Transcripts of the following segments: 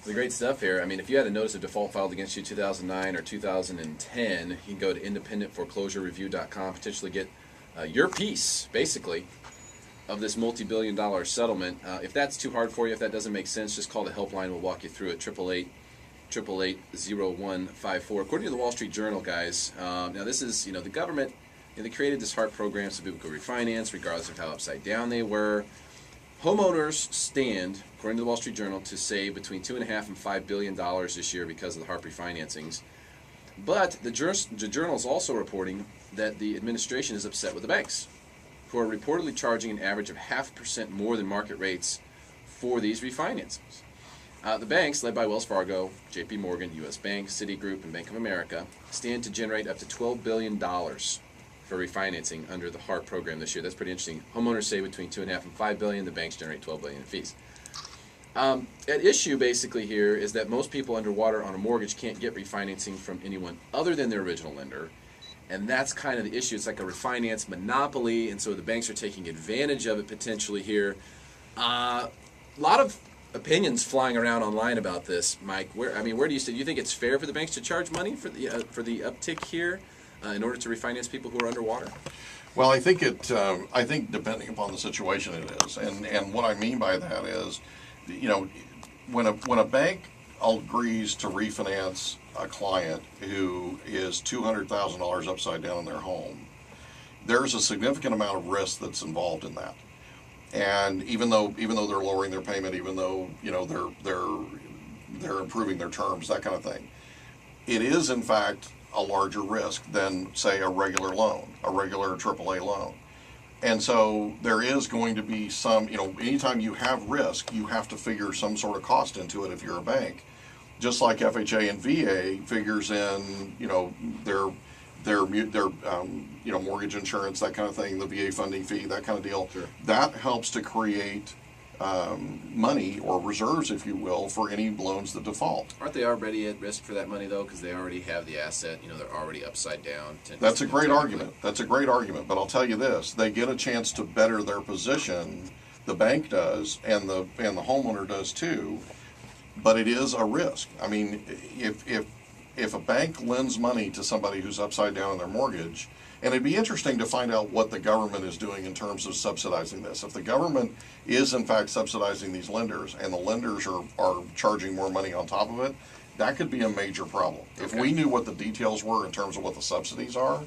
The great stuff here. I mean, if you had a notice of default filed against you 2009 or 2010, you can go to independentforeclosurereview.com, potentially get your piece, basically, of this multi-billion-dollar settlement. If that's too hard for you, if that doesn't make sense, just call the helpline. We'll walk you through it. 888-888-0154. According to the Wall Street Journal, guys, now this is, the government, they created this HARP program so people could refinance regardless of how upside down they were. Homeowners stand, according to the Wall Street Journal, to save between $2.5 and $5 billion this year because of the HARP refinancings. But the Journal is also reporting that the administration is upset with the banks, who are reportedly charging an average of 0.5% more than market rates for these refinancings. The banks, led by Wells Fargo, J.P. Morgan, U.S. Bank, Citigroup, and Bank of America, stand to generate up to $12 billion for refinancing under the HARP program this year. That's pretty interesting. Homeowners save between $2.5 and $5 billion. The banks generate $12 billion in fees. At issue basically here is that most people underwater on a mortgage can't get refinancing from anyone other than their original lender. And that's kind of the issue. It's like a refinance monopoly, and so the banks are taking advantage of it potentially here. A lot of opinions flying around online about this, Mike. Where do you say? Do you think it's fair for the banks to charge money for the uptick here in order to refinance people who are underwater? Well, I think I think depending upon the situation it is, and what I mean by that is, when a bank agrees to refinance a client who is $200,000 upside down in their home, there's a significant amount of risk that's involved in that. And even though they're lowering their payment, even though they're improving their terms, that kind of thing, it is in fact a larger risk than, say, a regular loan, a regular AAA loan. And so there is going to be some, anytime you have risk, you have to figure some sort of cost into it if you're a bank. Just like FHA and VA figures in, their mortgage insurance, that kind of thing, the VA funding fee, that kind of deal. Sure. That helps to create money or reserves, if you will, for any loans that default. Aren't they already at risk for that money, though, because they already have the asset? They're already upside down. That's a great argument. That's a great argument. But I'll tell you this: they get a chance to better their position. The bank does, and the homeowner does too. But it is a risk. I mean, if a bank lends money to somebody who's upside down in their mortgage, and it'd be interesting to find out what the government is doing in terms of subsidizing this. If the government is in fact subsidizing these lenders and the lenders are charging more money on top of it, that could be a major problem. Okay. If we knew what the details were in terms of what the subsidies are,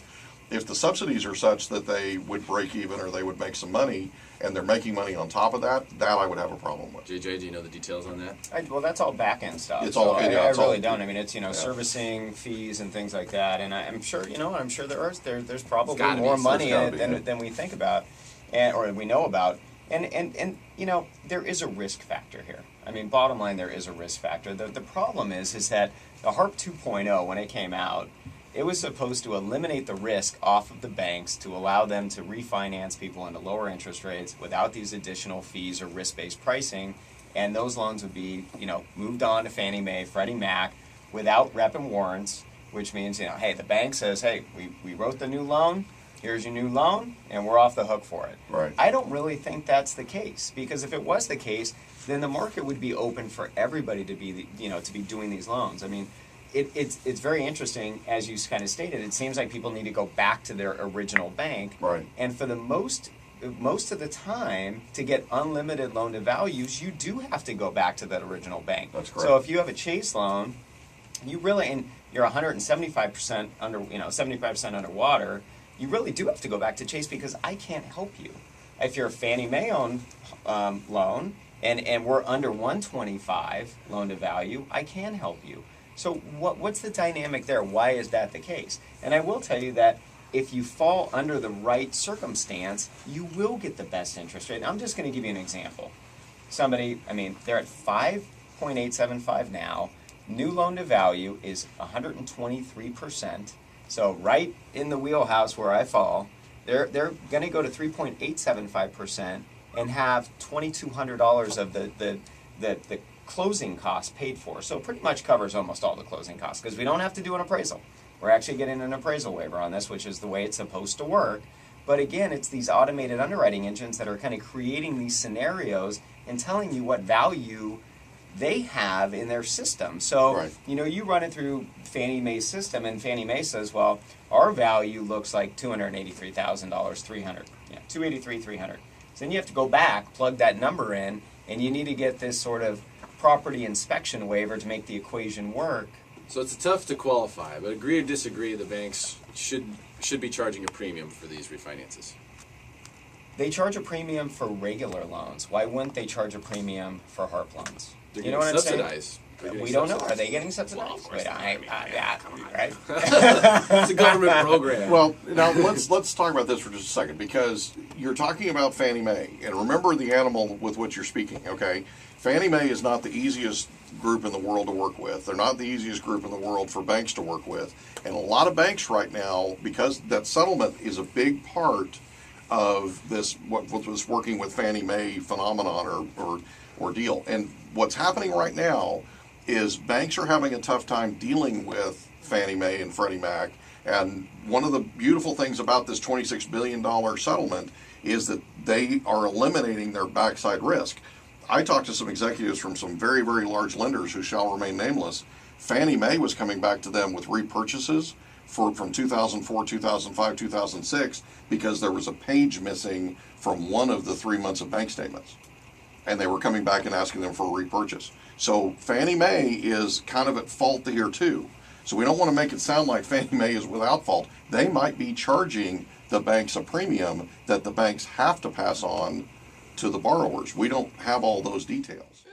if the subsidies are such that they would break even or they would make some money and they're making money on top of that I would have a problem with. JJ, do you know the details on that? Well, that's all back-end stuff. It's all, I really don't. I mean, it's, yeah. servicing fees and things like that. And I'm sure, there's probably more money in it than we think about or we know about. And there is a risk factor here. I mean, bottom line, there is a risk factor. The problem is that the HARP 2.0, when it came out, it was supposed to eliminate the risk off of the banks to allow them to refinance people into lower interest rates without these additional fees or risk-based pricing, and those loans would be, moved on to Fannie Mae, Freddie Mac, without rep and warrants, which means, hey, the bank says, hey, we wrote the new loan, here's your new loan, and we're off the hook for it. Right. I don't really think that's the case, because if it was the case, then the market would be open for everybody to be, to be doing these loans. I mean, it's very interesting, as you kind of stated. It seems like people need to go back to their original bank, right? And for the most of the time, to get unlimited loan to values, you do have to go back to that original bank. That's correct. So if you have a Chase loan, you're 175% under, 75% underwater. You really do have to go back to Chase because I can't help you. If you're a Fannie Mae loan and we're under 125 loan to value, I can help you. So what's the dynamic there? Why is that the case? And I will tell you that if you fall under the right circumstance, you will get the best interest rate. I'm just going to give you an example. Somebody, they're at 5.875 now. New loan to value is 123%. So right in the wheelhouse where I fall, they're going to go to 3.875% and have $2,200 of the closing costs paid for. So it pretty much covers almost all the closing costs because we don't have to do an appraisal. We're actually getting an appraisal waiver on this, which is the way it's supposed to work. But again, it's these automated underwriting engines that are kind of creating these scenarios and telling you what value they have in their system. So, Right. you run it through Fannie Mae's system, and Fannie Mae says, well, our value looks like $283,000, 300, 283, 300. So then you have to go back, plug that number in, and you need to get this sort of property inspection waiver to make the equation work. So it's tough to qualify, but agree or disagree, the banks should be charging a premium for these refinances. They charge a premium for regular loans. Why wouldn't they charge a premium for HARP loans? They're You know getting what I'm saying? subsidized. They're getting We don't know. Are subsidized. they getting subsidized? Well, of course But not. right? It's a government program. Well, now let's talk about this for just a second, because you're talking about Fannie Mae, and remember the animal with which you're speaking, okay? Fannie Mae is not the easiest group in the world to work with. They're not the easiest group in the world for banks to work with. And a lot of banks right now, because that settlement is a big part of this, what was working with Fannie Mae phenomenon or deal. And what's happening right now is banks are having a tough time dealing with Fannie Mae and Freddie Mac. And one of the beautiful things about this $26 billion settlement is that they are eliminating their backside risk. I talked to some executives from some very, very large lenders who shall remain nameless. Fannie Mae was coming back to them with repurchases from 2004, 2005, 2006, because there was a page missing from one of the 3 months of bank statements. And they were coming back and asking them for a repurchase. So Fannie Mae is kind of at fault here too. So we don't want to make it sound like Fannie Mae is without fault. They might be charging the banks a premium that the banks have to pass on to the borrowers. We don't have all those details.